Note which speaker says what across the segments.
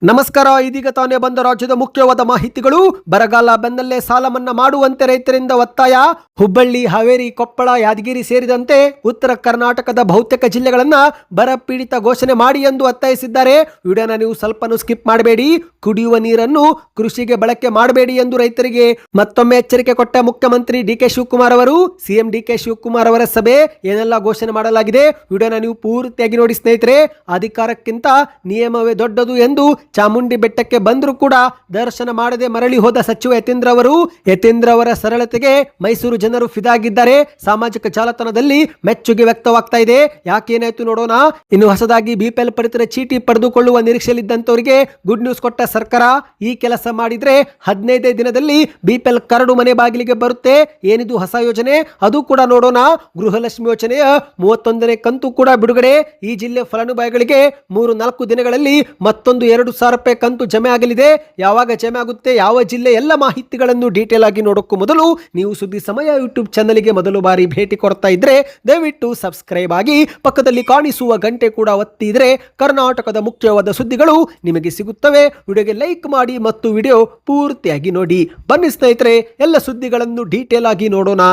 Speaker 1: ನಮಸ್ಕಾರ. ಇದೀಗ ತಾನೇ ಬಂದ ರಾಜ್ಯದ ಮುಖ್ಯವಾದ ಮಾಹಿತಿಗಳು. ಬರಗಾಲ ಬೆನ್ನಲ್ಲೇ ಸಾಲ ಮನ್ನಾ ಮಾಡುವಂತೆ ರೈತರಿಂದ ಒತ್ತಾಯ. ಹುಬ್ಬಳ್ಳಿ, ಹಾವೇರಿ, ಕೊಪ್ಪಳ, ಯಾದಗಿರಿ ಸೇರಿದಂತೆ ಉತ್ತರ ಕರ್ನಾಟಕದ ಬಹುತೇಕ ಜಿಲ್ಲೆಗಳನ್ನ ಬರ ಪೀಡಿತ ಘೋಷಣೆ ಮಾಡಿ ಎಂದು ಒತ್ತಾಯಿಸಿದ್ದಾರೆ. ವಿಡಿಯೋನ ನೀವು ಸ್ವಲ್ಪನೂ ಸ್ಕಿಪ್ ಮಾಡಬೇಡಿ. ಕುಡಿಯುವ ನೀರನ್ನು ಕೃಷಿಗೆ ಬಳಕೆ ಮಾಡಬೇಡಿ ಎಂದು ರೈತರಿಗೆ ಮತ್ತೊಮ್ಮೆ ಎಚ್ಚರಿಕೆ ಕೊಟ್ಟ ಮುಖ್ಯಮಂತ್ರಿ ಡಿ.ಕೆ. ಶಿವಕುಮಾರ್ ಅವರು. ಸಿಎಂ ಡಿ.ಕೆ. ಶಿವಕುಮಾರ್ ಅವರ ಸಭೆ ಏನೆಲ್ಲ ಘೋಷಣೆ ಮಾಡಲಾಗಿದೆ, ವಿಡಿಯೋನ ನೀವು ಪೂರ್ತಿಯಾಗಿ ನೋಡಿ ಸ್ನೇಹಿತರೆ. ಅಧಿಕಾರಕ್ಕಿಂತ ನಿಯಮವೇ ದೊಡ್ಡದು ಎಂದು ಚಾಮುಂಡಿ ಬೆಟ್ಟಕ್ಕೆ ಬಂದರೂ ಕೂಡ ದರ್ಶನ ಮಾಡದೆ ಮರಳಿ ಹೋದ ಸಚಿವ ಯತೀಂದ್ರ ಅವರ ಸರಳತೆಗೆ ಮೈಸೂರು ಜನರು ಫಿದಾಗಿದ್ದಾರೆ. ಸಾಮಾಜಿಕ ಜಾಲತಾಣದಲ್ಲಿ ಮೆಚ್ಚುಗೆ ವ್ಯಕ್ತವಾಗ್ತಾ ಇದೆ. ಯಾಕೇನಾಯ್ತು ನೋಡೋಣ. ಇನ್ನು ಹೊಸದಾಗಿ ಬಿಪಿಎಲ್ ಪಡಿತರ ಚೀಟಿ ಪಡೆದುಕೊಳ್ಳುವ ನಿರೀಕ್ಷೆಯಲ್ಲಿದ್ದಂತವರಿಗೆ ಗುಡ್ ನ್ಯೂಸ್ ಕೊಟ್ಟ ಸರ್ಕಾರ. ಈ ಕೆಲಸ ಮಾಡಿದ್ರೆ 15 ದಿನದಲ್ಲಿ ಬಿಪಿಎಲ್ ಕರಡು ಮನೆ ಬಾಗಿಲಿಗೆ ಬರುತ್ತೆ. ಏನಿದು ಹೊಸ ಯೋಜನೆ, ಅದು ಕೂಡ ನೋಡೋಣ. ಗೃಹಲಕ್ಷ್ಮಿ ಯೋಜನೆಯ 31ನೇ ಕಂತು ಕೂಡ ಬಿಡುಗಡೆ. ಈ ಜಿಲ್ಲೆ ಫಲಾನುಭವಿಗಳಿಗೆ 3-4 ದಿನಗಳಲ್ಲಿ ಮತ್ತೊಂದು 2,000 ರೂಪಾಯಿ ಕಂತು ಜಮೆ ಆಗಲಿದೆ. ಯಾವಾಗ ಜಮೆ ಆಗುತ್ತೆ, ಯಾವ ಜಿಲ್ಲೆ, ಎಲ್ಲ ಮಾಹಿತಿಗಳನ್ನು ಡೀಟೇಲ್ ಆಗಿ ನೋಡೋಕ್ಕೂ ಮೊದಲು ನೀವು ಸುದ್ದಿ ಸಮಯ ಯೂಟ್ಯೂಬ್ ಚಾನಲ್ಗೆ ಮೊದಲು ಬಾರಿ ಭೇಟಿ ಕೊಡ್ತಾ ಇದ್ರೆ ದಯವಿಟ್ಟು ಸಬ್ಸ್ಕ್ರೈಬ್ ಆಗಿ ಪಕ್ಕದಲ್ಲಿ ಕಾಣಿಸುವ ಗಂಟೆ ಕೂಡ ಒತ್ತಿದ್ರೆ ಕರ್ನಾಟಕದ ಮುಖ್ಯವಾದ ಸುದ್ದಿಗಳು ನಿಮಗೆ ಸಿಗುತ್ತವೆ. ವಿಡಿಯೋಗೆ ಲೈಕ್ ಮಾಡಿ ಮತ್ತು ವಿಡಿಯೋ ಪೂರ್ತಿಯಾಗಿ ನೋಡಿ. ಬನ್ನಿ ಸ್ನೇಹಿತರೆ, ಎಲ್ಲ ಸುದ್ದಿಗಳನ್ನು ಡೀಟೇಲ್ ಆಗಿ ನೋಡೋಣ.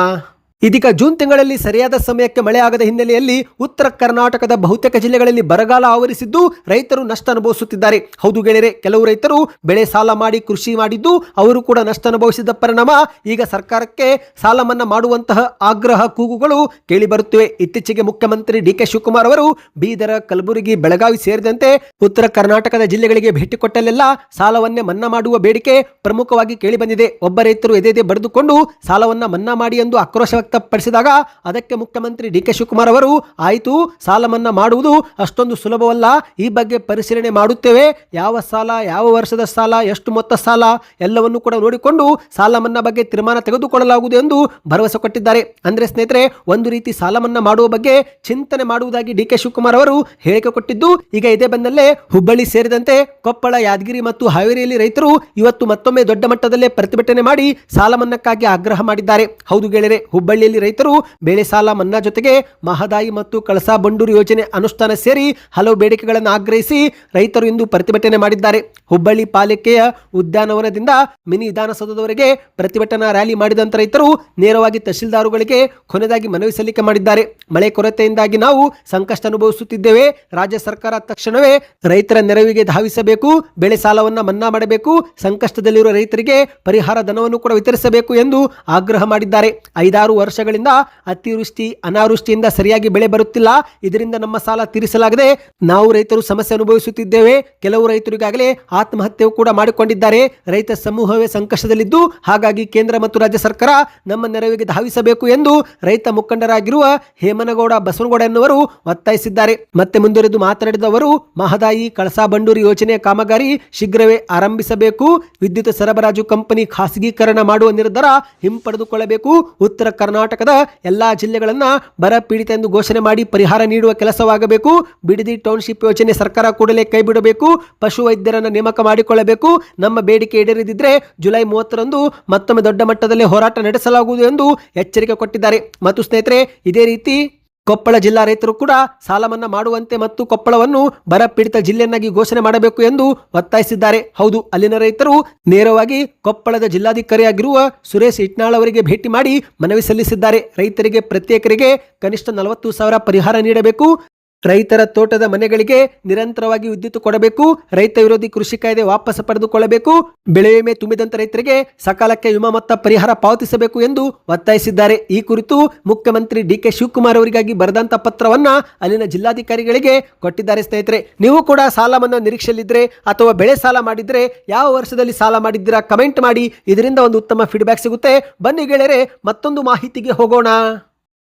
Speaker 1: ಇದೀಗ ಜೂನ್ ತಿಂಗಳಲ್ಲಿ ಸರಿಯಾದ ಸಮಯಕ್ಕೆ ಮಳೆ ಆಗದ ಹಿನ್ನೆಲೆಯಲ್ಲಿ ಉತ್ತರ ಕರ್ನಾಟಕದ ಬಹುತೇಕ ಜಿಲ್ಲೆಗಳಲ್ಲಿ ಬರಗಾಲ ಆವರಿಸಿದ್ದು ರೈತರು ನಷ್ಟ ಅನುಭವಿಸುತ್ತಿದ್ದಾರೆ. ಹೌದು ಗೆಳೆಯರೆ, ಕೆಲವು ರೈತರು ಬೆಳೆ ಸಾಲ ಮಾಡಿ ಕೃಷಿ ಮಾಡಿದ್ದು ಅವರು ಕೂಡ ನಷ್ಟ ಅನುಭವಿಸಿದ ಪರಿಣಾಮ ಈಗ ಸರ್ಕಾರಕ್ಕೆ ಸಾಲ ಮನ್ನಾ ಮಾಡುವಂತಹ ಆಗ್ರಹ ಕೂಗುಗಳು ಕೇಳಿ ಬರುತ್ತಿವೆ. ಇತ್ತೀಚೆಗೆ ಮುಖ್ಯಮಂತ್ರಿ ಡಿ.ಕೆ. ಶಿವಕುಮಾರ್ ಅವರು ಬೀದರ, ಕಲಬುರಗಿ, ಬೆಳಗಾವಿ ಸೇರಿದಂತೆ ಉತ್ತರ ಕರ್ನಾಟಕದ ಜಿಲ್ಲೆಗಳಿಗೆ ಭೇಟಿ ಕೊಟ್ಟಲ್ಲೆಲ್ಲ ಸಾಲವನ್ನೇ ಮನ್ನಾ ಮಾಡುವ ಬೇಡಿಕೆ ಪ್ರಮುಖವಾಗಿ ಕೇಳಿ ಬಂದಿದೆ. ಒಬ್ಬ ರೈತರು ಎದೆ ಬರೆದುಕೊಂಡು ಸಾಲವನ್ನ ಮನ್ನಾ ಮಾಡಿ ಎಂದು ಆಕ್ರೋಶ ವ್ಯಕ್ತಪಡಿಸಿದಾಗ ಅದಕ್ಕೆ ಮುಖ್ಯಮಂತ್ರಿ ಡಿ.ಕೆ. ಶಿವಕುಮಾರ್ ಅವರು ಆಯಿತು, ಸಾಲ ಮನ್ನಾ ಮಾಡುವುದು ಅಷ್ಟೊಂದು ಸುಲಭವಲ್ಲ, ಈ ಬಗ್ಗೆ ಪರಿಶೀಲನೆ ಮಾಡುತ್ತೇವೆ. ಯಾವ ಸಾಲ, ಯಾವ ವರ್ಷದ ಸಾಲ, ಎಷ್ಟು ಮೊತ್ತ ಸಾಲ ಎಲ್ಲವನ್ನು ಕೂಡ ನೋಡಿಕೊಂಡು ಸಾಲ ಮನ್ನಾ ಬಗ್ಗೆ ತೀರ್ಮಾನ ತೆಗೆದುಕೊಳ್ಳಲಾಗುವುದು ಎಂದು ಭರವಸೆ ಕೊಟ್ಟಿದ್ದಾರೆ. ಅಂದ್ರೆ ಸ್ನೇಹಿತರೆ, ಒಂದು ರೀತಿ ಸಾಲ ಮನ್ನಾ ಮಾಡುವ ಬಗ್ಗೆ ಚಿಂತನೆ ಮಾಡುವುದಾಗಿ ಡಿ.ಕೆ. ಶಿವಕುಮಾರ್ ಅವರು ಹೇಳಿಕೆ ಕೊಟ್ಟಿದ್ದು ಈಗ ಇದೇ ಬೆನ್ನಲ್ಲೇ ಹುಬ್ಬಳ್ಳಿ ಸೇರಿದಂತೆ ಕೊಪ್ಪಳ, ಯಾದಗಿರಿ ಮತ್ತು ಹಾವೇರಿಯಲ್ಲಿ ರೈತರು ಇವತ್ತು ಮತ್ತೊಮ್ಮೆ ದೊಡ್ಡ ಮಟ್ಟದಲ್ಲೇ ಪ್ರತಿಭಟನೆ ಮಾಡಿ ಸಾಲ ಮನ್ನಾಕ್ಕಾಗಿ ಆಗ್ರಹ ಮಾಡಿದ್ದಾರೆ. ಹೌದು ಗೆಳೆಯರೆ, ಹುಬ್ಬಳ್ಳಿಯಲ್ಲಿ ರೈತರು ಬೆಳೆ ಸಾಲ ಮನ್ನಾ ಜೊತೆಗೆ ಮಹದಾಯಿ ಮತ್ತು ಕಳಸಾ ಬಂಡೂರು ಯೋಜನೆ ಅನುಷ್ಠಾನ ಸೇರಿ ಹಲವು ಬೇಡಿಕೆಗಳನ್ನು ಆಗ್ರಹಿಸಿ ರೈತರು ಇಂದು ಪ್ರತಿಭಟನೆ ಮಾಡಿದ್ದಾರೆ. ಹುಬ್ಬಳ್ಳಿ ಪಾಲಿಕೆಯ ಉದ್ಯಾನವನದಿಂದ ಮಿನಿ ವಿಧಾನಸೌಧದವರೆಗೆ ಪ್ರತಿಭಟನಾ ರ್ಯಾಲಿ ಮಾಡಿದಂತ ರೈತರು ನೇರವಾಗಿ ತಹಶೀಲ್ದಾರುಗಳಿಗೆ ಕೊನೆಯದಾಗಿ ಮನವಿ ಸಲ್ಲಿಕೆ ಮಾಡಿದ್ದಾರೆ. ಮಳೆ ಕೊರತೆಯಿಂದಾಗಿ ನಾವು ಸಂಕಷ್ಟ ಅನುಭವಿಸುತ್ತಿದ್ದೇವೆ. ರಾಜ್ಯ ಸರ್ಕಾರ ತಕ್ಷಣವೇ ರೈತರ ನೆರವಿಗೆ ಧಾವಿಸಬೇಕು, ಬೆಳೆ ಸಾಲವನ್ನ ಮನ್ನಾ ಮಾಡಬೇಕು, ಸಂಕಷ್ಟದಲ್ಲಿರುವ ರೈತರಿಗೆ ಪರಿಹಾರ ಧನವನ್ನು ಕೂಡ ವಿತರಿಸಬೇಕು ಎಂದು ಆಗ್ರಹ ಮಾಡಿದ್ದಾರೆ. 5-6 ವರ್ಷಗಳಿಂದ ಅತಿವೃಷ್ಟಿ, ಅನಾವೃಷ್ಟಿಯಿಂದ ಸರಿಯಾಗಿ ಬೆಳೆ ಬರುತ್ತಿಲ್ಲ. ಇದರಿಂದ ನಮ್ಮ ಸಾಲ ತೀರಿಸಲಾಗದೆ ನಾವು ರೈತರು ಸಮಸ್ಯೆ ಅನುಭವಿಸುತ್ತಿದ್ದೇವೆ. ಕೆಲವು ರೈತರು ಈಗಾಗಲೇ ಆತ್ಮಹತ್ಯೆ ಕೂಡ ಮಾಡಿಕೊಂಡಿದ್ದಾರೆ. ರೈತ ಸಮೂಹವೇ ಸಂಕಷ್ಟದಲ್ಲಿದ್ದು ಹಾಗಾಗಿ ಕೇಂದ್ರ ಮತ್ತು ರಾಜ್ಯ ಸರ್ಕಾರ ನಮ್ಮ ನೆರವಿಗೆ ಧಾವಿಸಬೇಕು ಎಂದು ರೈತ ಮುಖಂಡರಾಗಿರುವ ಹೇಮನಗೌಡ ಬಸವನಗೌಡ ಎನ್ನುವರು ಒತ್ತಾಯಿಸಿದ್ದಾರೆ. ಮತ್ತೆ ಮುಂದುವರೆದು ಮಾತನಾಡಿದ ಅವರು, ಮಹದಾಯಿ, ಕಳಸಾ ಬಂಡೂರಿ ಯೋಜನೆಯ ಕಾಮಗಾರಿ ಶೀಘ್ರವೇ ಆರಂಭಿಸಬೇಕು. ವಿದ್ಯುತ್ ಸರಬರಾಜು ಕಂಪನಿ ಖಾಸಗೀಕರಣ ಮಾಡುವ ನಿರ್ಧಾರ ಹಿಂಪಡೆದುಕೊಳ್ಳಬೇಕು. ಉತ್ತರ ಕರ್ನಾಟಕದ ಎಲ್ಲಾ ಜಿಲ್ಲೆಗಳನ್ನ ಬರ ಪೀಡಿತ ಎಂದು ಘೋಷಣೆ ಮಾಡಿ ಪರಿಹಾರ ನೀಡುವ ಕೆಲಸವಾಗಬೇಕು. ಬಿಡದಿ ಟೌನ್ಶಿಪ್ ಯೋಜನೆ ಸರ್ಕಾರ ಕೂಡಲೇ ಕೈಬಿಡಬೇಕು. ಪಶು ವೈದ್ಯರನ್ನು ನೇಮಕ ಮಾಡಿಕೊಳ್ಳಬೇಕು. ನಮ್ಮ ಬೇಡಿಕೆ ಈಡೇರದಿದ್ದರೆ ಜುಲೈ 30ರಂದು ಮತ್ತೊಮ್ಮೆ ದೊಡ್ಡ ಮಟ್ಟದಲ್ಲಿ ಹೋರಾಟ ನಡೆಸಲಾಗುವುದು ಎಂದು ಎಚ್ಚರಿಕೆ ಕೊಟ್ಟಿದ್ದಾರೆ. ಮತ್ತು ಸ್ನೇಹಿತರೆ, ಇದೇ ರೀತಿ ಕೊಪ್ಪಳ ಜಿಲ್ಲಾ ರೈತರು ಕೂಡ ಸಾಲ ಮನ್ನಾ ಮಾಡುವಂತೆ ಮತ್ತು ಕೊಪ್ಪಳವನ್ನು ಬರ ಪೀಡಿತ ಜಿಲ್ಲೆಯನ್ನಾಗಿ ಘೋಷಣೆ ಮಾಡಬೇಕು ಎಂದು ಒತ್ತಾಯಿಸಿದ್ದಾರೆ. ಹೌದು, ಅಲ್ಲಿನ ರೈತರು ನೇರವಾಗಿ ಕೊಪ್ಪಳದ ಜಿಲ್ಲಾಧಿಕಾರಿಯಾಗಿರುವ ಸುರೇಶ್ ಇಟ್ನಾಳ್ ಅವರಿಗೆ ಭೇಟಿ ಮಾಡಿ ಮನವಿ ಸಲ್ಲಿಸಿದ್ದಾರೆ. ರೈತರಿಗೆ ಪ್ರತಿ ಎಕರೆಗೆ ಕನಿಷ್ಠ 40,000 ಪರಿಹಾರ ನೀಡಬೇಕು. ರೈತರ ತೋಟದ ಮನೆಗಳಿಗೆ ನಿರಂತರವಾಗಿ ವಿದ್ಯುತ್ ಕೊಡಬೇಕು. ರೈತ ವಿರೋಧಿ ಕೃಷಿ ಕಾಯ್ದೆ ವಾಪಸ್ ಪಡೆದುಕೊಳ್ಳಬೇಕು. ಬೆಳೆ ವಿಮೆ ತುಂಬಿದಂತ ರೈತರಿಗೆ ಸಕಾಲಕ್ಕೆ ವಿಮಾ ಮೊತ್ತ ಪರಿಹಾರ ಪಾವತಿಸಬೇಕು ಎಂದು ಒತ್ತಾಯಿಸಿದ್ದಾರೆ. ಈ ಕುರಿತು ಮುಖ್ಯಮಂತ್ರಿ ಡಿ.ಕೆ. ಶಿವಕುಮಾರ್ ಅವರಿಗಾಗಿ ಬರೆದಂತ ಪತ್ರವನ್ನ ಅಲ್ಲಿನ ಜಿಲ್ಲಾಧಿಕಾರಿಗಳಿಗೆ ಕೊಟ್ಟಿದ್ದಾರೆ. ಸ್ನೇಹಿತರೆ, ನೀವು ಕೂಡ ಸಾಲ ಮನ್ನಾ ನಿರೀಕ್ಷೆಯಲ್ಲಿದ್ರೆ ಅಥವಾ ಬೆಳೆ ಸಾಲ ಮಾಡಿದ್ರೆ ಯಾವ ವರ್ಷದಲ್ಲಿ ಸಾಲ ಮಾಡಿದ್ದೀರಾ ಕಮೆಂಟ್ ಮಾಡಿ. ಇದರಿಂದ ಒಂದು ಉತ್ತಮ ಫೀಡ್ಬ್ಯಾಕ್ ಸಿಗುತ್ತೆ. ಬನ್ನಿ ಗೆಳೆಯರೆ, ಮತ್ತೊಂದು ಮಾಹಿತಿಗೆ ಹೋಗೋಣ.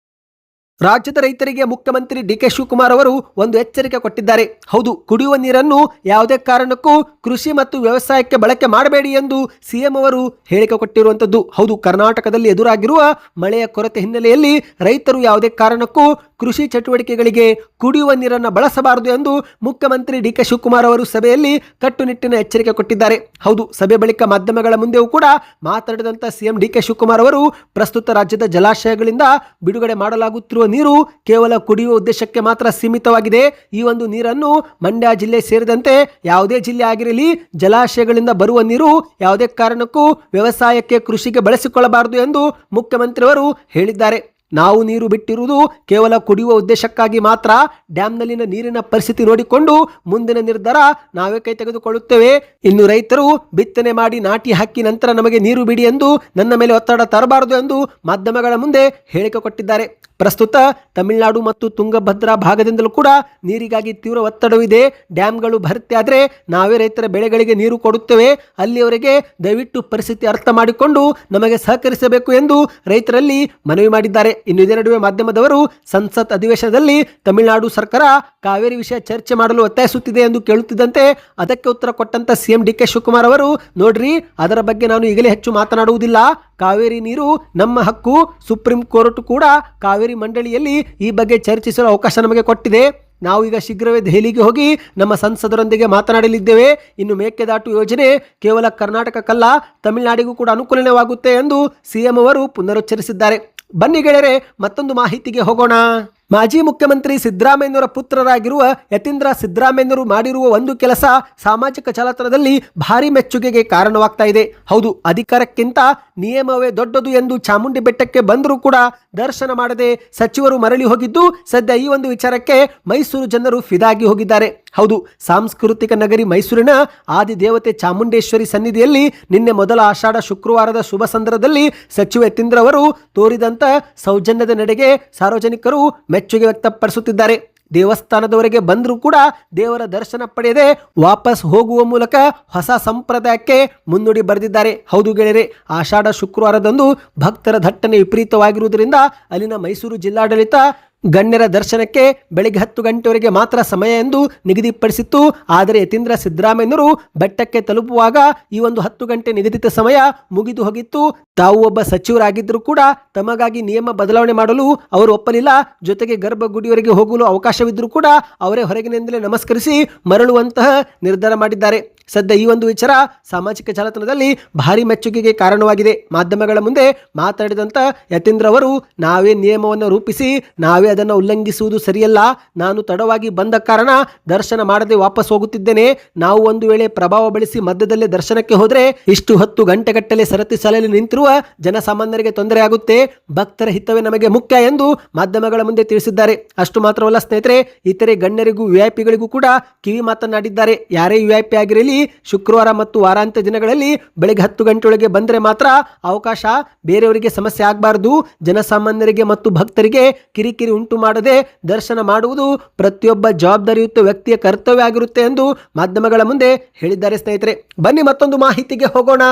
Speaker 1: ರಾಜ್ಯದ ರೈತರಿಗೆ ಮುಖ್ಯಮಂತ್ರಿ ಡಿ.ಕೆ. ಶಿವಕುಮಾರ್ ಅವರು ಒಂದು ಎಚ್ಚರಿಕೆ ಕೊಟ್ಟಿದ್ದಾರೆ. ಹೌದು, ಕುಡಿಯುವ ನೀರನ್ನು ಯಾವುದೇ ಕಾರಣಕ್ಕೂ ಕೃಷಿ ಮತ್ತು ವ್ಯವಸಾಯಕ್ಕೆ ಬಳಕೆ ಮಾಡಬೇಡಿ ಎಂದು ಸಿಎಂ ಅವರು ಹೇಳಿಕೆ ಕೊಟ್ಟಿರುವಂತದ್ದು. ಹೌದು, ಕರ್ನಾಟಕದಲ್ಲಿ ಎದುರಾಗಿರುವ ಮಳೆಯ ಕೊರತೆ ಹಿನ್ನೆಲೆಯಲ್ಲಿ ರೈತರು ಯಾವುದೇ ಕಾರಣಕ್ಕೂ ಕೃಷಿ ಚಟುವಟಿಕೆಗಳಿಗೆ ಕುಡಿಯುವ ನೀರನ್ನು ಬಳಸಬಾರದು ಎಂದು ಮುಖ್ಯಮಂತ್ರಿ ಡಿ ಕೆ ಶಿವಕುಮಾರ್ ಅವರು ಸಭೆಯಲ್ಲಿ ಕಟ್ಟುನಿಟ್ಟಿನ ಎಚ್ಚರಿಕೆ ಕೊಟ್ಟಿದ್ದಾರೆ. ಹೌದು, ಸಭೆ ಬಳಿಕ ಮಾಧ್ಯಮಗಳ ಮುಂದೆಯೂ ಕೂಡ ಮಾತನಾಡಿದಂತ ಸಿಎಂ ಡಿ ಕೆ ಶಿವಕುಮಾರ್ ಅವರು ಪ್ರಸ್ತುತ ರಾಜ್ಯದ ಜಲಾಶಯಗಳಿಂದ ಬಿಡುಗಡೆ ಮಾಡಲಾಗುತ್ತಿರುವ ನೀರು ಕೇವಲ ಕುಡಿಯುವ ಉದ್ದೇಶಕ್ಕೆ ಮಾತ್ರ ಸೀಮಿತವಾಗಿದೆ. ಈ ಒಂದು ನೀರನ್ನು ಮಂಡ್ಯ ಜಿಲ್ಲೆ ಸೇರಿದಂತೆ ಯಾವುದೇ ಜಿಲ್ಲೆ ಆಗಿರಲಿ ಜಲಾಶಯಗಳಿಂದ ಬರುವ ನೀರು ಯಾವುದೇ ಕಾರಣಕ್ಕೂ ವ್ಯವಸಾಯಕ್ಕೆ ಕೃಷಿಗೆ ಬಳಸಿಕೊಳ್ಳಬಾರದು ಎಂದು ಮುಖ್ಯಮಂತ್ರಿಯವರು ಹೇಳಿದ್ದಾರೆ. ನಾವು ನೀರು ಬಿಟ್ಟಿರುವುದು ಕೇವಲ ಕುಡಿಯುವ ಉದ್ದೇಶಕ್ಕಾಗಿ ಮಾತ್ರ. ಡ್ಯಾಂನಲ್ಲಿನ ನೀರಿನ ಪರಿಸ್ಥಿತಿ ನೋಡಿಕೊಂಡು ಮುಂದಿನ ನಿರ್ಧಾರ ನಾವೇ ಕೈ ತೆಗೆದುಕೊಳ್ಳುತ್ತೇವೆ. ಇನ್ನು ರೈತರು ಬಿತ್ತನೆ ಮಾಡಿ ನಾಟಿ ಹಾಕಿ ನಂತರ ನಮಗೆ ನೀರು ಬಿಡಿ ಎಂದು ನನ್ನ ಮೇಲೆ ಒತ್ತಡ ತರಬಾರದು ಎಂದು ಮಾಧ್ಯಮಗಳ ಮುಂದೆ ಹೇಳಿಕೆ ಕೊಟ್ಟಿದ್ದಾರೆ. ಪ್ರಸ್ತುತ ತಮಿಳುನಾಡು ಮತ್ತು ತುಂಗಭದ್ರಾ ಭಾಗದಿಂದಲೂ ಕೂಡ ನೀರಿಗಾಗಿ ತೀವ್ರ ಒತ್ತಡವಿದೆ. ಡ್ಯಾಂಗಳು ಭರ್ತಿ ಆದರೆ ನಾವೇ ರೈತರ ಬೆಳೆಗಳಿಗೆ ನೀರು ಕೊಡುತ್ತೇವೆ. ಅಲ್ಲಿಯವರೆಗೆ ದಯವಿಟ್ಟು ಪರಿಸ್ಥಿತಿ ಅರ್ಥ ಮಾಡಿಕೊಂಡು ನಮಗೆ ಸಹಕರಿಸಬೇಕು ಎಂದು ರೈತರಲ್ಲಿ ಮನವಿ ಮಾಡಿದ್ದಾರೆ. ಇನ್ನು ಇದೇ ನಡುವೆ ಮಾಧ್ಯಮದವರು ಸಂಸತ್ ಅಧಿವೇಶನದಲ್ಲಿ ತಮಿಳುನಾಡು ಸರ್ಕಾರ ಕಾವೇರಿ ವಿಷಯ ಚರ್ಚೆ ಮಾಡಲು ಒತ್ತಾಯಿಸುತ್ತಿದೆ ಎಂದು ಕೇಳುತ್ತಿದ್ದಂತೆ ಅದಕ್ಕೆ ಉತ್ತರ ಕೊಟ್ಟಂತ ಸಿಎಂ ಡಿ ಕೆ ಶಿವಕುಮಾರ್ ಅವರು, ನೋಡ್ರಿ, ಅದರ ಬಗ್ಗೆ ನಾನು ಈಗಲೇ ಹೆಚ್ಚು ಮಾತನಾಡುವುದಿಲ್ಲ. ಕಾವೇರಿ ನೀರು ನಮ್ಮ ಹಕ್ಕು. ಸುಪ್ರೀಂ ಕೋರ್ಟ್ ಕೂಡ ಕಾವೇರಿ ಮಂಡಳಿಯಲ್ಲಿ ಈ ಬಗ್ಗೆ ಚರ್ಚಿಸಲು ಅವಕಾಶ ನಮಗೆ ಕೊಟ್ಟಿದೆ. ನಾವು ಈಗ ಶೀಘ್ರವೇ ದೆಹಲಿಗೆ ಹೋಗಿ ನಮ್ಮ ಸಂಸದರೊಂದಿಗೆ ಮಾತನಾಡಲಿದ್ದೇವೆ. ಇನ್ನು ಮೇಕೆದಾಟು ಯೋಜನೆ ಕೇವಲ ಕರ್ನಾಟಕಕ್ಕಲ್ಲ, ತಮಿಳುನಾಡಿಗೂ ಕೂಡ ಅನುಕೂಲವಾಗುತ್ತೆ ಎಂದು ಸಿಎಂ ಅವರು ಪುನರುಚ್ಚರಿಸಿದ್ದಾರೆ. ಬನ್ನಿ ಗೆಳೆಯರೆ, ಮತ್ತೊಂದು ಮಾಹಿತಿಗೆ ಹೋಗೋಣ. ಮಾಜಿ ಮುಖ್ಯಮಂತ್ರಿ ಸಿದ್ದರಾಮಯ್ಯನವರ ಪುತ್ರರಾಗಿರುವ ಯತೀಂದ್ರ ಸಿದ್ದರಾಮಯ್ಯನವರು ಮಾಡಿರುವ ಒಂದು ಕೆಲಸ ಸಾಮಾಜಿಕ ಜಾಲತಾಣದಲ್ಲಿ ಭಾರಿ ಮೆಚ್ಚುಗೆಗೆ ಕಾರಣವಾಗ್ತಾ ಇದೆ. ಹೌದು, ಅಧಿಕಾರಕ್ಕಿಂತ ನಿಯಮವೇ ದೊಡ್ಡದು ಎಂದು ಚಾಮುಂಡಿ ಬೆಟ್ಟಕ್ಕೆ ಬಂದರೂ ಕೂಡ ದರ್ಶನ ಮಾಡದೆ ಸಚಿವರು ಮರಳಿ ಹೋಗಿದ್ದು ಸದ್ಯ ಈ ಒಂದು ವಿಚಾರಕ್ಕೆ ಮೈಸೂರು ಜನರು ಫಿದಾಗಿ ಹೋಗಿದ್ದಾರೆ. ಹೌದು, ಸಾಂಸ್ಕೃತಿಕ ನಗರಿ ಮೈಸೂರಿನ ಆದಿದೇವತೆ ಚಾಮುಂಡೇಶ್ವರಿ ಸನ್ನಿಧಿಯಲ್ಲಿ ನಿನ್ನೆ ಮೊದಲ ಆಷಾಢ ಶುಕ್ರವಾರದ ಶುಭ ಸಂದರ್ಭದಲ್ಲಿ ಸಚಿವ ಯತೀಂದ್ರ ಅವರು ತೋರಿದಂತ ಸೌಜನ್ಯದ ನಡೆಗೆ ಸಾರ್ವಜನಿಕರು ಮೆಚ್ಚುಗೆ ವ್ಯಕ್ತಪಡಿಸುತ್ತಿದ್ದಾರೆ. ದೇವಸ್ಥಾನದವರೆಗೆ ಬಂದರೂ ಕೂಡ ದೇವರ ದರ್ಶನ ಪಡೆಯದೆ ವಾಪಸ್ ಹೋಗುವ ಮೂಲಕ ಹೊಸ ಸಂಪ್ರದಾಯಕ್ಕೆ ಮುನ್ನುಡಿ ಬರೆದಿದ್ದಾರೆ. ಹೌದು ಗೆಳೆಯರೆ, ಆಷಾಢ ಶುಕ್ರವಾರದಂದು ಭಕ್ತರ ದಟ್ಟಣೆ ವಿಪರೀತವಾಗಿರುವುದರಿಂದ ಅಲ್ಲಿನ ಮೈಸೂರು ಜಿಲ್ಲಾಡಳಿತ ಗಣ್ಯರ ದರ್ಶನಕ್ಕೆ ಬೆಳಗ್ಗೆ 10 ಗಂಟೆವರೆಗೆ ಮಾತ್ರ ಸಮಯ ಎಂದು ನಿಗದಿಪಡಿಸಿತ್ತು. ಆದರೆ ಯತೀಂದ್ರ ಸಿದ್ದರಾಮಯ್ಯನವರು ಬೆಟ್ಟಕ್ಕೆ ತಲುಪುವಾಗ ಈ ಒಂದು 10 ಗಂಟೆ ನಿಗದಿತ ಸಮಯ ಮುಗಿದು ಹೋಗಿತ್ತು. ತಾವು ಒಬ್ಬ ಸಚಿವರಾಗಿದ್ದರೂ ಕೂಡ ತಮಗಾಗಿ ನಿಯಮ ಬದಲಾವಣೆ ಮಾಡಲು ಅವರು ಒಪ್ಪಲಿಲ್ಲ. ಜೊತೆಗೆ ಗರ್ಭಗುಡಿಯವರೆಗೆ ಹೋಗಲು ಅವಕಾಶವಿದ್ದರೂ ಕೂಡ ಅವರೇ ಹೊರಗಿನಿಂದಲೇ ನಮಸ್ಕರಿಸಿ ಮರಳುವಂತಹ ನಿರ್ಧಾರ ಮಾಡಿದ್ದಾರೆ. ಸದ್ಯ ಈ ಒಂದು ವಿಚಾರ ಸಾಮಾಜಿಕ ಜಾಲತಾಣದಲ್ಲಿ ಭಾರಿ ಮೆಚ್ಚುಗೆಗೆ ಕಾರಣವಾಗಿದೆ. ಮಾಧ್ಯಮಗಳ ಮುಂದೆ ಮಾತನಾಡಿದಂಥ ಯತೀಂದ್ರ ಅವರು, ನಾವೇ ನಿಯಮವನ್ನು ರೂಪಿಸಿ ನಾವೇ ಅದನ್ನು ಉಲ್ಲಂಘಿಸುವುದು ಸರಿಯಲ್ಲ. ನಾನು ತಡವಾಗಿ ಬಂದ ಕಾರಣ ದರ್ಶನ ಮಾಡದೆ ವಾಪಸ್ ಹೋಗುತ್ತಿದ್ದೇನೆ. ನಾವು ಒಂದು ವೇಳೆ ಪ್ರಭಾವ ಬಳಸಿ ಮಧ್ಯದಲ್ಲೇ ದರ್ಶನಕ್ಕೆ ಹೋದರೆ ಇಷ್ಟು 10 ಗಂಟೆಗಟ್ಟಲೆ ಸರತಿ ಸಾಲಲ್ಲಿ ನಿಂತಿರುವ ಜನಸಾಮಾನ್ಯರಿಗೆ ತೊಂದರೆ ಆಗುತ್ತೆ. ಭಕ್ತರ ಹಿತವೇ ನಮಗೆ ಮುಖ್ಯ ಎಂದು ಮಾಧ್ಯಮಗಳ ಮುಂದೆ ತಿಳಿಸಿದ್ದಾರೆ. ಅಷ್ಟು ಮಾತ್ರವಲ್ಲ ಸ್ನೇಹಿತರೆ, ಇತರೆ ಗಣ್ಯರಿಗೂ ವಿಐಪಿಗಳಿಗೂ ಕೂಡ ಕಿವಿ ಮಾತನಾಡಿದ್ದಾರೆ. ಯಾರೇ ವಿಐಪಿ ಆಗಿರಲಿ, ಶುಕ್ರವಾರ ಮತ್ತು ವಾರಾಂತ್ಯ ದಿನಗಳಲ್ಲಿ ಬೆಳಗ್ಗೆ 10 ಗಂಟೆಯೊಳಗೆ ಬಂದರೆ ಮಾತ್ರ ಅವಕಾಶ. ಬೇರೆಯವರಿಗೆ ಸಮಸ್ಯೆ ಆಗಬಾರದು. ಜನಸಾಮಾನ್ಯರಿಗೆ ಮತ್ತು ಭಕ್ತರಿಗೆ ಕಿರಿಕಿರಿ ಉಂಟು ಮಾಡದೆ ದರ್ಶನ ಮಾಡುವುದು ಪ್ರತಿಯೊಬ್ಬ ಜವಾಬ್ದಾರಿಯುತ ವ್ಯಕ್ತಿಯ ಕರ್ತವ್ಯ ಆಗಿರುತ್ತೆ ಎಂದು ಮಾಧ್ಯಮಗಳ ಮುಂದೆ ಹೇಳಿದ್ದಾರೆ. ಸ್ನೇಹಿತರೆ, ಬನ್ನಿ ಮತ್ತೊಂದು ಮಾಹಿತಿಗೆ ಹೋಗೋಣ.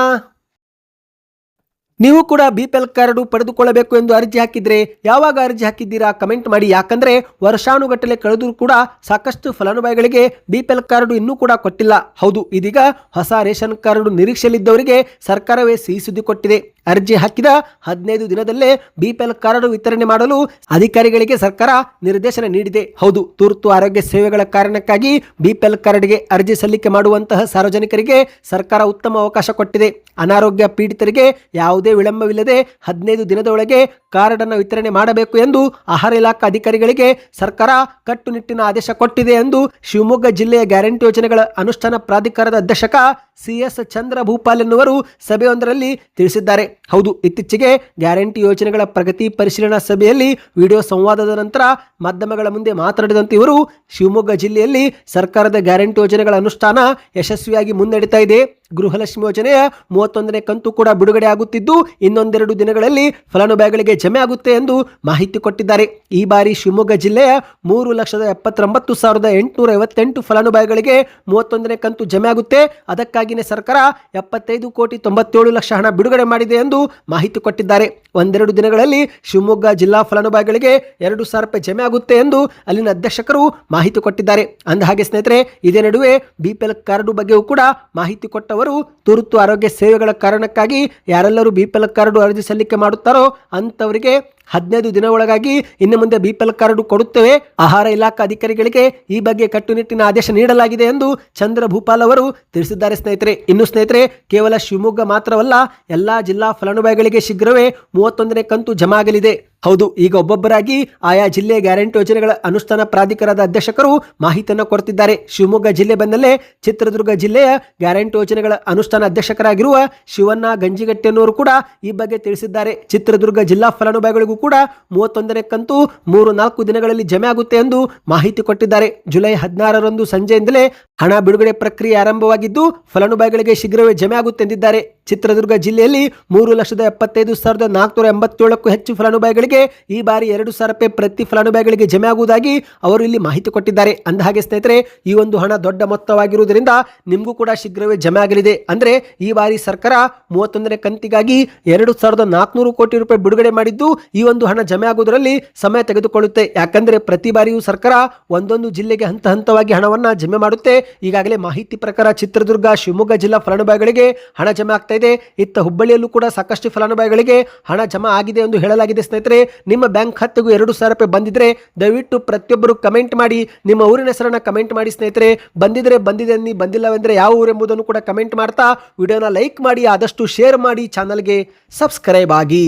Speaker 1: ನೀವು ಕೂಡ BPL ಕಾರ್ಡ್ ಪಡೆದುಕೊಳ್ಳಬೇಕು ಎಂದು ಅರ್ಜಿ ಹಾಕಿದ್ರೆ ಯಾವಾಗ ಅರ್ಜಿ ಹಾಕಿದ್ದೀರಾ ಕಮೆಂಟ್ ಮಾಡಿ. ಯಾಕಂದ್ರೆ ವರ್ಷಾನುಗಟ್ಟಲೆ ಕಳೆದರೂ ಕೂಡ ಸಾಕಷ್ಟು ಫಲಾನುಭವಿಗಳಿಗೆ BPL ಕಾರ್ಡ್ ಇನ್ನೂ ಕೂಡ ಕೊಟ್ಟಿಲ್ಲ. ಹೌದು, ಇದೀಗ ಹೊಸ ರೇಷನ್ ಕಾರ್ಡ್ ನಿರೀಕ್ಷೆಯಲ್ಲಿದ್ದವರಿಗೆ ಸರ್ಕಾರವೇ ಸಿಹಿ ಸುದ್ದಿ ಕೊಟ್ಟಿದೆ. ಅರ್ಜಿ ಹಾಕಿದ 15 ದಿನದಲ್ಲೇ BPL ಕಾರ್ಡ್ ವಿತರಣೆ ಮಾಡಲು ಅಧಿಕಾರಿಗಳಿಗೆ ಸರ್ಕಾರ ನಿರ್ದೇಶನ ನೀಡಿದೆ. ಹೌದು, ತುರ್ತು ಆರೋಗ್ಯ ಸೇವೆಗಳ ಕಾರಣಕ್ಕಾಗಿ BPL ಕಾರ್ಡ್ಗೆ ಅರ್ಜಿ ಸಲ್ಲಿಕೆ ಮಾಡುವಂತಹ ಸಾರ್ವಜನಿಕರಿಗೆ ಸರ್ಕಾರ ಉತ್ತಮ ಅವಕಾಶ ಕೊಟ್ಟಿದೆ. ಅನಾರೋಗ್ಯ ಪೀಡಿತರಿಗೆ ಯಾವುದೇ ವಿಳಂಬವಿಲ್ಲದೆ 15 ದಿನದ ಒಳಗೆ ಕಾರ್ಡ್ ಅನ್ನು ವಿತರಣೆ ಮಾಡಬೇಕು ಎಂದು ಆಹಾರ ಇಲಾಖಾ ಅಧಿಕಾರಿಗಳಿಗೆ ಸರ್ಕಾರ ಕಟ್ಟುನಿಟ್ಟಿನ ಆದೇಶ ಕೊಟ್ಟಿದೆ ಎಂದು ಶಿವಮೊಗ್ಗ ಜಿಲ್ಲೆಯ ಗ್ಯಾರಂಟಿ ಯೋಜನೆಗಳ ಅನುಷ್ಠಾನ ಪ್ರಾಧಿಕಾರದ ಅಧ್ಯಕ್ಷಕ CS ಚಂದ್ರ ಭೂಪಾಲ್ ಎನ್ನುವರು ಸಭೆಯೊಂದರಲ್ಲಿ ತಿಳಿಸಿದ್ದಾರೆ. ಹೌದು, ಇತ್ತೀಚೆಗೆ ಗ್ಯಾರಂಟಿ ಯೋಜನೆಗಳ ಪ್ರಗತಿ ಪರಿಶೀಲನಾ ಸಭೆಯಲ್ಲಿ ವಿಡಿಯೋ ಸಂವಾದದ ನಂತರ ಮಾಧ್ಯಮಗಳ ಮುಂದೆ ಮಾತನಾಡಿದಂತೆ ಇವರು, ಶಿವಮೊಗ್ಗ ಜಿಲ್ಲೆಯಲ್ಲಿ ಸರ್ಕಾರದ ಗ್ಯಾರಂಟಿ ಯೋಜನೆಗಳ ಅನುಷ್ಠಾನ ಯಶಸ್ವಿಯಾಗಿ ಮುನ್ನಡೆತಾ ಇದೆ. ಗೃಹಲಕ್ಷ್ಮಿ ಯೋಜನೆಯ 31ನೇ ಕಂತು ಕೂಡ ಬಿಡುಗಡೆ ಆಗುತ್ತಿದ್ದು ಇನ್ನೊಂದೆರಡು ದಿನಗಳಲ್ಲಿ ಫಲಾನುಭವಿಗಳಿಗೆ ಜಮೆ ಆಗುತ್ತೆ ಎಂದು ಮಾಹಿತಿ ಕೊಟ್ಟಿದ್ದಾರೆ. ಈ ಬಾರಿ ಶಿವಮೊಗ್ಗ ಜಿಲ್ಲೆಯ 3,79,858 ಫಲಾನುಭವಿಗಳಿಗೆ 31ನೇ ಕಂತು ಜಮೆ ಆಗುತ್ತೆ. ಅದಕ್ಕಾಗಿಯೇ ಸರ್ಕಾರ 75,97,00,000 ಹಣ ಬಿಡುಗಡೆ ಮಾಡಿದೆ ಎಂದು ಮಾಹಿತಿ ಕೊಟ್ಟಿದ್ದಾರೆ. ಒಂದೆರಡು ದಿನಗಳಲ್ಲಿ ಶಿವಮೊಗ್ಗ ಜಿಲ್ಲಾ ಫಲಾನುಭವಿಗಳಿಗೆ 2,000 ರೂಪಾಯಿ ಜಮೆ ಆಗುತ್ತೆ ಎಂದು ಅಲ್ಲಿನ ಅಧ್ಯಕ್ಷಕರು ಮಾಹಿತಿ ಕೊಟ್ಟಿದ್ದಾರೆ. ಅಂದಹಾಗೆ ಸ್ನೇಹಿತರೆ, ಇದೇ ನಡುವೆ BPL ಕಾರ್ಡ್ ಬಗ್ಗೆಯೂ ಕೂಡ ಮಾಹಿತಿ ಕೊಟ್ಟವರು ಅವರು ತುರ್ತು ಆರೋಗ್ಯ ಸೇವೆಗಳ ಕಾರಣಕ್ಕಾಗಿ ಯಾರೆಲ್ಲರೂ BPL ಕಾರ್ಡ್ ಅರ್ಜಿ ಸಲ್ಲಿಕೆ ಮಾಡುತ್ತಾರೋ ಅಂತವರಿಗೆ 15 ದಿನ ಒಳಗಾಗಿ ಇನ್ನು ಮುಂದೆ BPL ಕಾರ್ಡ್ ಕೊಡುತ್ತೇವೆ. ಆಹಾರ ಇಲಾಖಾ ಅಧಿಕಾರಿಗಳಿಗೆ ಈ ಬಗ್ಗೆ ಕಟ್ಟುನಿಟ್ಟಿನ ಆದೇಶ ನೀಡಲಾಗಿದೆ ಎಂದು ಚಂದ್ರಭೂಪಾಲ್ ಅವರು ತಿಳಿಸಿದ್ದಾರೆ ಸ್ನೇಹಿತರೆ. ಇನ್ನು ಸ್ನೇಹಿತರೆ, ಕೇವಲ ಶಿವಮೊಗ್ಗ ಮಾತ್ರವಲ್ಲ, ಎಲ್ಲಾ ಜಿಲ್ಲಾ ಫಲಾನುಭವಿಗಳಿಗೆ ಶೀಘ್ರವೇ 31ನೇ ಕಂತು ಜಮಾ ಆಗಲಿದೆ. ಹೌದು, ಈಗ ಒಬ್ಬೊಬ್ಬರಾಗಿ ಆಯಾ ಜಿಲ್ಲೆಯ ಗ್ಯಾರಂಟಿ ಯೋಜನೆಗಳ ಅನುಷ್ಠಾನ ಪ್ರಾಧಿಕಾರದ ಅಧ್ಯಕ್ಷಕರು ಮಾಹಿತಿಯನ್ನು ಕೊಡ್ತಿದ್ದಾರೆ. ಶಿವಮೊಗ್ಗ ಜಿಲ್ಲೆ ಬೆನ್ನಲ್ಲೇ ಚಿತ್ರದುರ್ಗ ಜಿಲ್ಲೆಯ ಗ್ಯಾರಂಟಿ ಯೋಜನೆಗಳ ಅನುಷ್ಠಾನ ಅಧ್ಯಕ್ಷಕರಾಗಿರುವ ಶಿವಣ್ಣ ಗಂಜಿಗಟ್ಟಿಯನ್ನವರು ಕೂಡ ಈ ಬಗ್ಗೆ ತಿಳಿಸಿದ್ದಾರೆ. ಚಿತ್ರದುರ್ಗ ಜಿಲ್ಲಾ ಫಲಾನುಭವಿಗಳಿಗೂ ಕೂಡ 31ನೇ ಕಂತು 3-4 ದಿನಗಳಲ್ಲಿ ಜಮೆ ಆಗುತ್ತೆ ಎಂದು ಮಾಹಿತಿ ಕೊಟ್ಟಿದ್ದಾರೆ. ಜುಲೈ 16ರಂದು ಸಂಜೆಯಿಂದಲೇ ಹಣ ಬಿಡುಗಡೆ ಪ್ರಕ್ರಿಯೆ ಆರಂಭವಾಗಿದ್ದು ಫಲಾನುಭವಿಗಳಿಗೆ ಶೀಘ್ರವೇ ಜಮೆ ಆಗುತ್ತೆ ಎಂದಿದ್ದಾರೆ. ಚಿತ್ರದುರ್ಗ ಜಿಲ್ಲೆಯಲ್ಲಿ 3,75,487ಕ್ಕೂ ಹೆಚ್ಚು ಫಲಾನುಭವಿಗಳಿಗೆ ಈ ಬಾರಿ 2,000 ರೂಪಾಯಿ ಪ್ರತಿ ಫಲಾನುಭವಿಗಳಿಗೆ ಜಮೆ ಆಗುವುದಾಗಿ ಅವರು ಇಲ್ಲಿ ಮಾಹಿತಿ ಕೊಟ್ಟಿದ್ದಾರೆ. ಅಂದಹಾಗೆ ಸ್ನೇಹಿತರೆ, ಈ ಒಂದು ಹಣ ದೊಡ್ಡ ಮೊತ್ತವಾಗಿರುವುದರಿಂದ ನಿಮಗೂ ಕೂಡ ಶೀಘ್ರವೇ ಜಮೆ ಆಗಲಿದೆ. ಅಂದ್ರೆ ಈ ಬಾರಿ ಸರ್ಕಾರ 31ನೇ ಕಂತಿಗಾಗಿ 2,400 ಕೋಟಿ ರೂಪಾಯಿ ಬಿಡುಗಡೆ ಮಾಡಿದ್ದು ಈ ಒಂದು ಹಣ ಜಮೆ ಆಗುವುದರಲ್ಲಿ ಸಮಯ ತೆಗೆದುಕೊಳ್ಳುತ್ತೆ. ಯಾಕಂದ್ರೆ ಪ್ರತಿ ಬಾರಿಯೂ ಸರ್ಕಾರ ಒಂದೊಂದು ಜಿಲ್ಲೆಗೆ ಹಂತ ಹಂತವಾಗಿ ಹಣವನ್ನ ಜಮೆ ಮಾಡುತ್ತೆ. ಈಗಾಗಲೇ ಮಾಹಿತಿ ಪ್ರಕಾರ ಚಿತ್ರದುರ್ಗ, ಶಿವಮೊಗ್ಗ ಜಿಲ್ಲಾ ಫಲಾನುಭವಿಗಳಿಗೆ ಹಣ ಜಮೆ ಆಗ್ತಾ ಇದೆ. ಇತ್ತ ಹುಬ್ಬಳ್ಳಿಯಲ್ಲೂ ಕೂಡ ಸಾಕಷ್ಟು ಫಲಾನುಭವಿಗಳಿಗೆ ಹಣ ಜಮಾ ಆಗಿದೆ ಎಂದು ಹೇಳಲಾಗಿದೆ. ಸ್ನೇಹಿತರೆ, ನಿಮ್ಮ ಬ್ಯಾಂಕ್ ಖಾತೆಗೂ 2,000 ರೂಪಾಯಿ ಬಂದಿದ್ರೆ ದಯವಿಟ್ಟು ಪ್ರತಿಯೊಬ್ಬರು ಕಮೆಂಟ್ ಮಾಡಿ, ನಿಮ್ಮ ಊರಿನ ಹೆಸರನ್ನ ಕಮೆಂಟ್ ಮಾಡಿ ಸ್ನೇಹಿತರೆ. ಬಂದಿದ್ರೆ ಬಂದಿದೆ ಅನ್ನಿ, ಬಂದಿಲ್ಲವೆಂದರೆ ಯಾವ ಊರು ಎಂಬುದನ್ನು ಕೂಡ ಕಮೆಂಟ್ ಮಾಡ್ತಾ ವಿಡಿಯೋನ ಲೈಕ್ ಮಾಡಿ, ಆದಷ್ಟು ಶೇರ್ ಮಾಡಿ, ಚಾನಲ್ಗೆ ಸಬ್ಸ್ಕ್ರೈಬ್ ಆಗಿ.